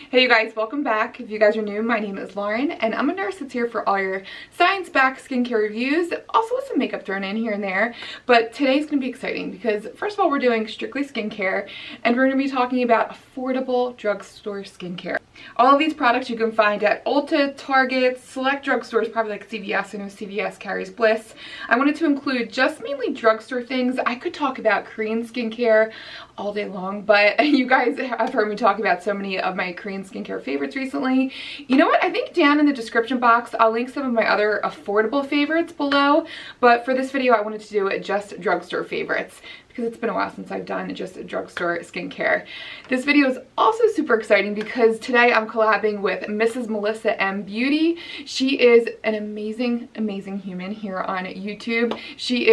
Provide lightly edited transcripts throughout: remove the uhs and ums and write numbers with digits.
Hey you guys, welcome back. If you guys are new, my name is Lauren and I'm a nurse that's here for all your science-backed skincare reviews, also with some makeup thrown in here and there. But today's gonna be exciting because first of all, we're doing strictly skincare and we're gonna be talking about affordable drugstore skincare. All of these products you can find at Ulta, Target, select drugstores, probably like CVS. I know CVS carries Bliss. I wanted to include just mainly drugstore things. I could talk about Korean skincare all day long, but you guys have heard me talk about so many of my Korean skincare favorites recently. You know what? I think down in the description box, I'll link some of my other affordable favorites below, but for this video, I wanted to do just drugstore favorites, because it's been a while since I've done just drugstore skincare. This video is also super exciting because today I'm collabing with MrsMelissaM Beauty. She is an amazing, amazing human here on YouTube. She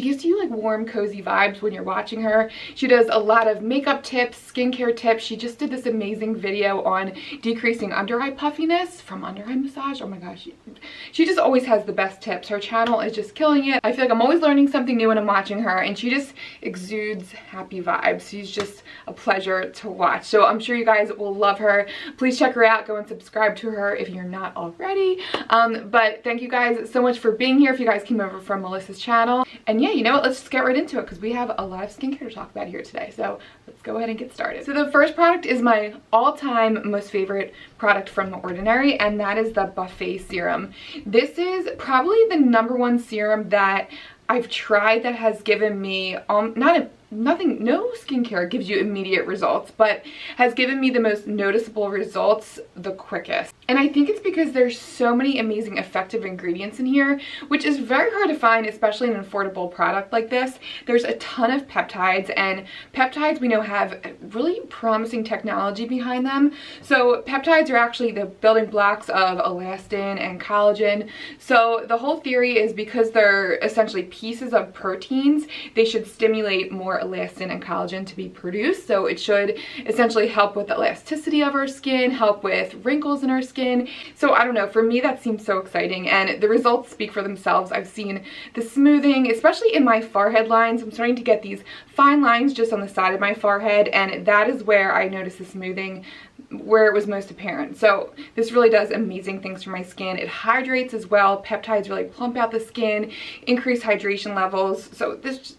gives you like warm, cozy vibes when you're watching her. She does a lot of makeup tips, skincare tips. She just did this amazing video on decreasing under eye puffiness from under eye massage. Oh my gosh, she just always has the best tips. Her channel is just killing it. I feel like I'm always learning something new when I'm watching her, and she just exudes happy vibes. She's just a pleasure to watch. So I'm sure you guys will love her. Please check her out. Go and subscribe to her if you're not already. But thank you guys so much for being here if you guys came over from Melissa's channel. And yeah, you know what? Let's just get right into it because we have a lot of skincare to talk about here today. So let's go ahead and get started. So the first product is my all-time most favorite product from The Ordinary, and that is the Buffet Serum. This is probably the #1 serum that I've tried that has given me no skincare gives you immediate results, but has given me the most noticeable results the quickest. And I think it's because there's so many amazing effective ingredients in here, which is very hard to find, especially in an affordable product like this. There's a ton of peptides, and peptides we know have really promising technology behind them. So peptides are actually the building blocks of elastin and collagen. So the whole theory is because they're essentially pieces of proteins, they should stimulate more elastin and collagen to be produced. So it should essentially help with the elasticity of our skin, help with wrinkles in our skin. So I don't know, for me that seems so exciting, and the results speak for themselves. I've seen the smoothing, especially in my forehead lines. I'm starting to get these fine lines just on the side of my forehead, and that is where I noticed the smoothing, where it was most apparent. So this really does amazing things for my skin. It hydrates as well. Peptides really plump out the skin, increase hydration levels. So this,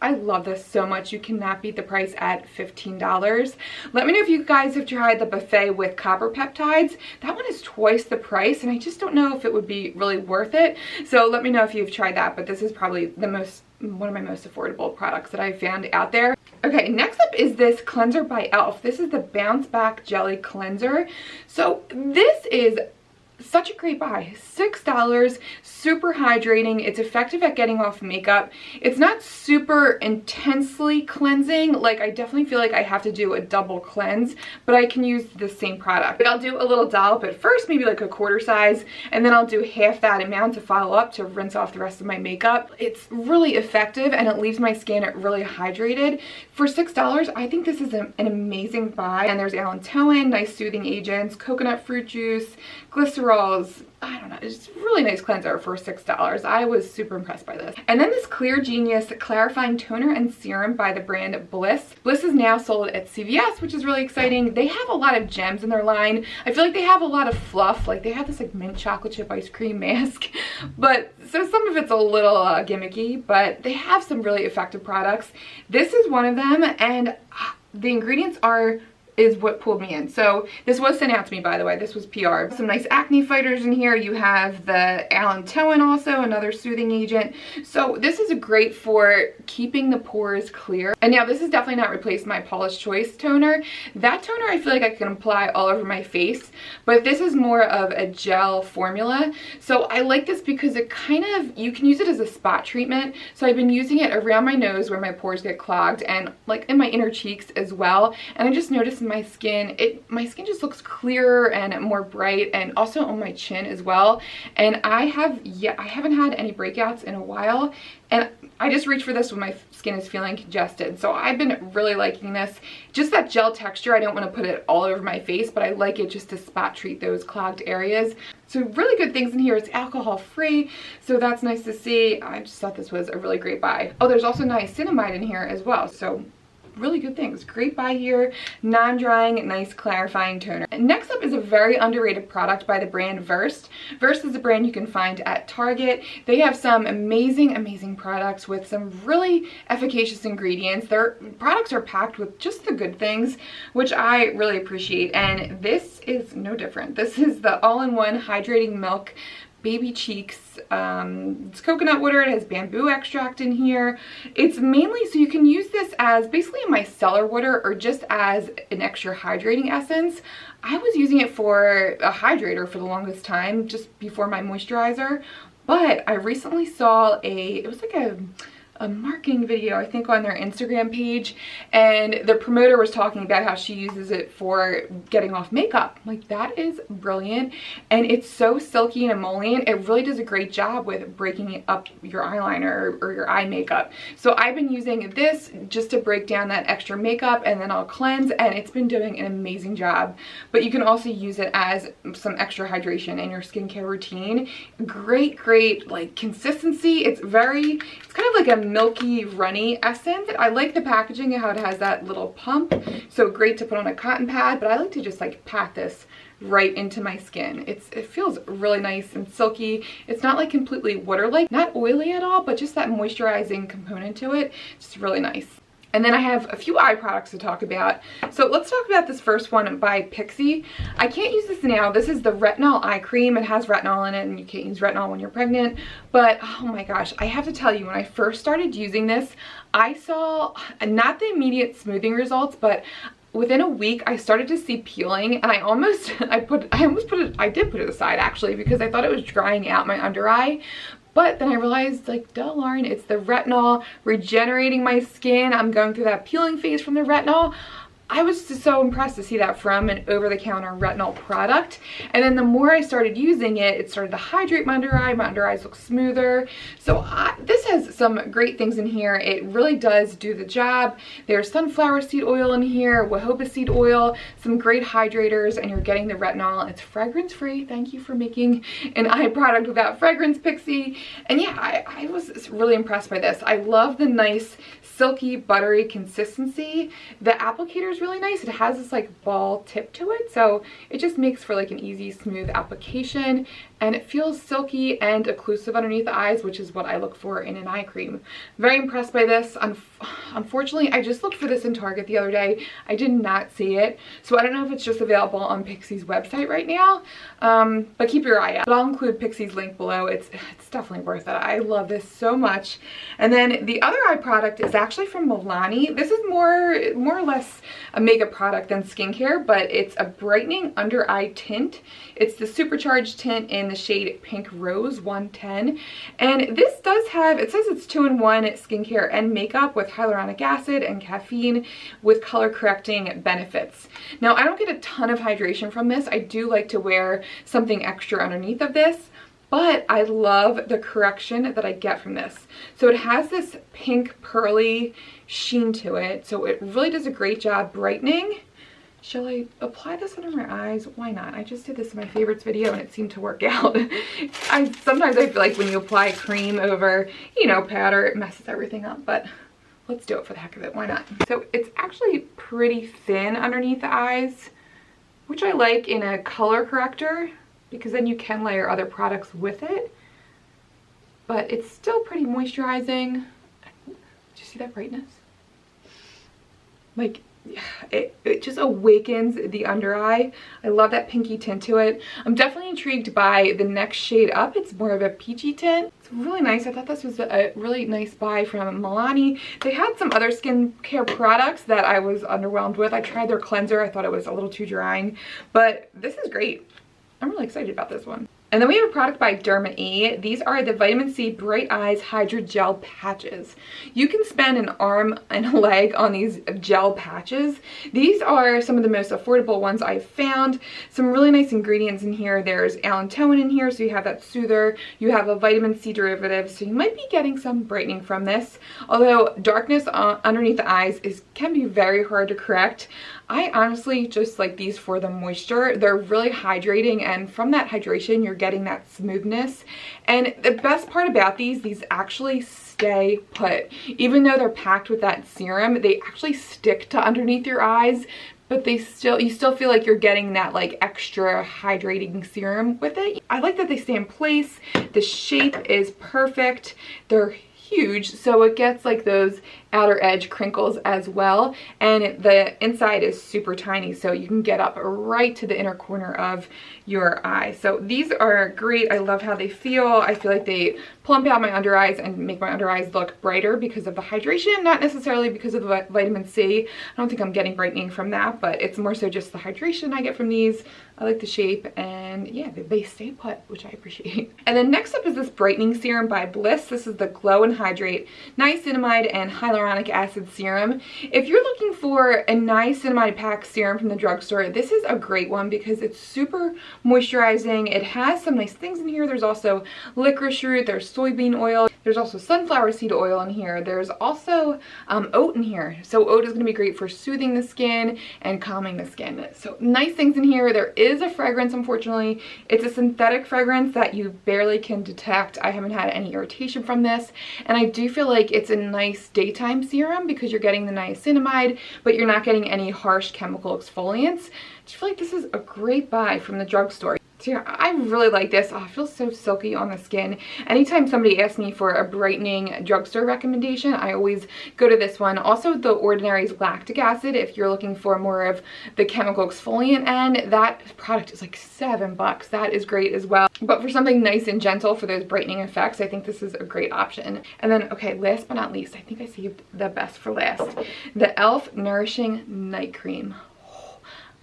I love this so much. You cannot beat the price at $15. Let me know if you guys have tried the Buffet with copper peptides. That one is twice the price, and I just don't know if it would be really worth it. So let me know if you've tried that, but this is probably one of my most affordable products that I've found out there. Okay, next up is this cleanser by e.l.f. This is the Bounce Back Jelly Cleanser. So this is such a great buy. $6, super hydrating. It's effective at getting off makeup. It's not super intensely cleansing. Like, I definitely feel like I have to do a double cleanse, but I can use the same product. But I'll do a little dollop at first, maybe like a quarter size, and then I'll do half that amount to follow up to rinse off the rest of my makeup. It's really effective and it leaves my skin really hydrated. For $6, I think this is an amazing buy. And there's allantoin, nice soothing agents, coconut fruit juice, glycerol. I don't know, it's a really nice cleanser for $6. I was super impressed by this. And then this Clear Genius Clarifying Toner and Serum by the brand Bliss. Bliss is now sold at CVS, which is really exciting. They have a lot of gems in their line. I feel like they have a lot of fluff. Like, they have this like mint chocolate chip ice cream mask, but so some of it's a little gimmicky, but they have some really effective products. This is one of them, and the ingredients is what pulled me in. So this was sent out to me, by the way. This was PR. Some nice acne fighters in here. You have the allantoin also, another soothing agent. So this is great for keeping the pores clear. And now this has definitely not replaced my Paula's Choice toner. That toner I feel like I can apply all over my face, but this is more of a gel formula. So I like this because it you can use it as a spot treatment. So I've been using it around my nose where my pores get clogged, and like in my inner cheeks as well. And I just noticed in my skin, my skin just looks clearer and more bright, and also on my chin as well. And I haven't had any breakouts in a while, and I just reach for this when my skin is feeling congested. So I've been really liking this. Just that gel texture, I don't want to put it all over my face, but I like it just to spot treat those clogged areas. So really good things in here. It's alcohol free, so that's nice to see. I just thought this was a really great buy. Oh, there's also niacinamide in here as well. So really good things. Great buy here, non-drying, nice clarifying toner. And next up is a very underrated product by the brand Verst. Verst is a brand you can find at Target. They have some amazing products with some really efficacious ingredients. Their products are packed with just the good things, which I really appreciate, and this is no different. This is the all-in-one hydrating milk baby cheeks. It's coconut water, it has bamboo extract in here. It's mainly, so you can use this as basically a micellar water or just as an extra hydrating essence. I was using it for a hydrator for the longest time, just before my moisturizer, but I recently saw it was like a marketing video, I think, on their Instagram page, and the promoter was talking about how she uses it for getting off makeup. Like, that is brilliant, and it's so silky and emollient. It really does a great job with breaking up your eyeliner or your eye makeup. So I've been using this just to break down that extra makeup, and then I'll cleanse, and it's been doing an amazing job. But you can also use it as some extra hydration in your skincare routine. Great like consistency. It's kind of like a milky runny essence. I like the packaging and how it has that little pump, so great to put on a cotton pad, but I like to just like pat this right into my skin. It feels really nice and silky. It's not like completely water-like, not oily at all, but just that moisturizing component to it. It's really nice. And then I have a few eye products to talk about. So let's talk about this first one by Pixi. I can't use this now. This is the retinol eye cream. It has retinol in it, and you can't use retinol when you're pregnant. But oh my gosh, I have to tell you, when I first started using this, I saw not the immediate smoothing results, but within a week I started to see peeling, and I did put it aside actually, because I thought it was drying out my under eye. But then I realized, like, duh, Lauren, it's the retinol regenerating my skin. I'm going through that peeling phase from the retinol. I was just so impressed to see that from an over-the-counter retinol product. And then the more I started using it, it started to hydrate my under eye. My under eyes look smoother. So this has some great things in here. It really does do the job. There's sunflower seed oil in here, jojoba seed oil, some great hydrators, and you're getting the retinol. It's fragrance-free. Thank you for making an eye product without fragrance, Pixi. And yeah, I was really impressed by this. I love the nice silky buttery consistency. The applicator is really nice. It has this like ball tip to it, so it just makes for like an easy, smooth application, and it feels silky and occlusive underneath the eyes, which is what I look for in an eye cream. Very impressed by this. Unfortunately, I just looked for this in Target the other day. I did not see it, so I don't know if it's just available on Pixi's website right now, but keep your eye out. But I'll include Pixi's link below. It's definitely worth it. I love this so much. And then the other eye product is actually from Milani. This is more or less a makeup product than skincare, but it's a brightening under eye tint. It's the supercharged tint in the shade Pink Rose 110. And this does have, it says it's 2-in-1 skincare and makeup with hyaluronic acid and caffeine with color correcting benefits. Now, I don't get a ton of hydration from this. I do like to wear something extra underneath of this, but I love the correction that I get from this. So it has this pink pearly sheen to it, so it really does a great job brightening. Shall I apply this under my eyes? Why not? I just did this in my favorites video and it seemed to work out. Sometimes I feel like when you apply cream over, you know, powder, it messes everything up, but let's do it for the heck of it. Why not? So it's actually pretty thin underneath the eyes, which I like in a color corrector, because then you can layer other products with it, but it's still pretty moisturizing. Did you see that brightness? Like, it just awakens the under eye. I love that pinky tint to it. I'm definitely intrigued by the next shade up. It's more of a peachy tint. It's really nice. I thought this was a really nice buy from Milani. They had some other skincare products that I was underwhelmed with. I tried their cleanser. I thought it was a little too drying, but this is great. I'm really excited about this one. And then we have a product by Derma E. These are the Vitamin C Bright Eyes Hydra Gel Patches. You can spend an arm and a leg on these gel patches. These are some of the most affordable ones I've found. Some really nice ingredients in here. There's allantoin in here, so you have that soother. You have a vitamin C derivative, so you might be getting some brightening from this. Although darkness underneath the eyes can be very hard to correct. I honestly just like these for the moisture. They're really hydrating, and from that hydration you're getting that smoothness. And the best part about these actually stay put. Even though they're packed with that serum, they actually stick to underneath your eyes, but you still feel like you're getting that like extra hydrating serum with it. I like that they stay in place. The shape is perfect. They're huge, so it gets like those outer edge crinkles as well, and the inside is super tiny, so you can get up right to the inner corner of your eye. So these are great. I love how they feel. I feel like they plump out my under eyes and make my under eyes look brighter because of the hydration, not necessarily because of the vitamin C. I don't think I'm getting brightening from that, but it's more so just the hydration I get from these. I like the shape, and yeah, they stay put, which I appreciate. And then next up is this brightening serum by Bliss. This is the Glow and Hydrate Niacinamide and Hyaluronic Acid Serum. If you're looking for a niacinamide pack serum from the drugstore, this is a great one because it's super moisturizing. It has some nice things in here. There's also licorice root, there's soybean oil, there's also sunflower seed oil in here. There's also oat in here. So oat is going to be great for soothing the skin and calming the skin. So nice things in here. There is a fragrance, unfortunately. It's a synthetic fragrance that you barely can detect. I haven't had any irritation from this, and I do feel like it's a nice daytime serum because you're getting the niacinamide, but you're not getting any harsh chemical exfoliants. I just feel like this is a great buy from the drugstore. So yeah, I really like this. Oh, it feels so silky on the skin. Anytime somebody asks me for a brightening drugstore recommendation, I always go to this one. Also, The Ordinary's lactic acid, if you're looking for more of the chemical exfoliant end, that product is like $7. That is great as well. But for something nice and gentle for those brightening effects, I think this is a great option. And then, okay, last but not least, I think I saved the best for last. The e.l.f. Nourishing Night Cream.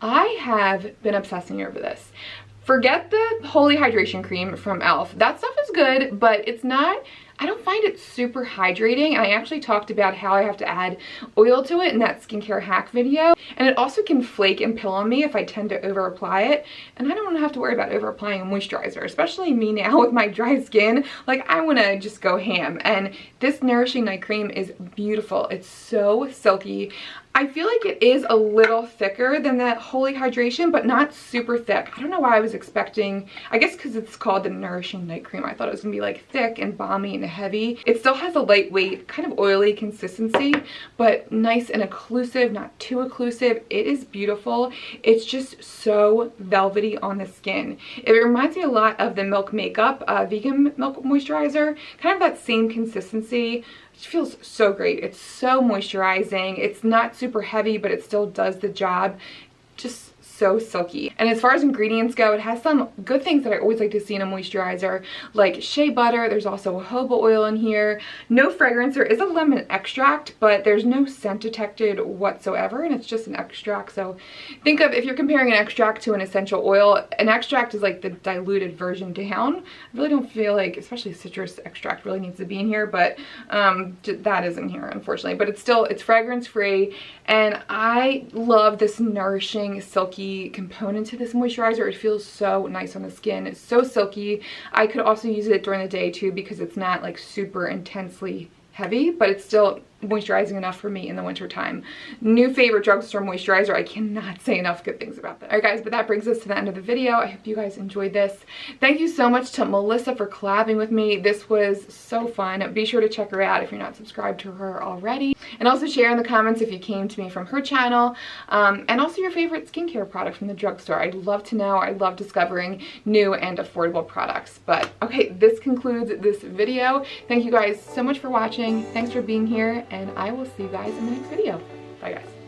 I have been obsessing over this. Forget the Holy Hydration Cream from e.l.f. That stuff is good, but it's not, I don't find it super hydrating. I actually talked about how I have to add oil to it in that skincare hack video. And it also can flake and pill on me if I tend to over apply it. And I don't want to have to worry about over applying a moisturizer, especially me now with my dry skin. Like, I want to just go ham. And this Nourishing Night Cream is beautiful. It's so silky. I feel like it is a little thicker than that Holy Hydration, but not super thick. I don't know why I was expecting, I guess because it's called the Nourishing Night Cream. I thought it was going to be like thick and balmy and heavy. It still has a lightweight, kind of oily consistency, but nice and occlusive, not too occlusive. It is beautiful. It's just so velvety on the skin. It reminds me a lot of the Milk Makeup Vegan Milk Moisturizer, kind of that same consistency. It feels so great. It's so moisturizing. It's not super heavy, but it still does the job. Just so silky. And as far as ingredients go, it has some good things that I always like to see in a moisturizer, like shea butter. There's also jojoba oil in here. No fragrance. There is a lemon extract, but there's no scent detected whatsoever, and it's just an extract. So think of, if you're comparing an extract to an essential oil, an extract is like the diluted version down. I really don't feel like, especially citrus extract really needs to be in here, but that isn't here, unfortunately. But it's fragrance free, and I love this nourishing, silky component to this moisturizer. It feels so nice on the skin. It's so silky. I could also use it during the day too because it's not like super intensely heavy, but it's still moisturizing enough for me in the winter time. New favorite drugstore moisturizer. I cannot say enough good things about that. Alright guys, but that brings us to the end of the video. I hope you guys enjoyed this. Thank you so much to Melissa for collabing with me. This was so fun. Be sure to check her out if you're not subscribed to her already. And also share in the comments if you came to me from her channel. And also your favorite skincare product from the drugstore. I'd love to know. I love discovering new and affordable products. But okay, this concludes this video. Thank you guys so much for watching. Thanks for being here, and I will see you guys in the next video. Bye guys.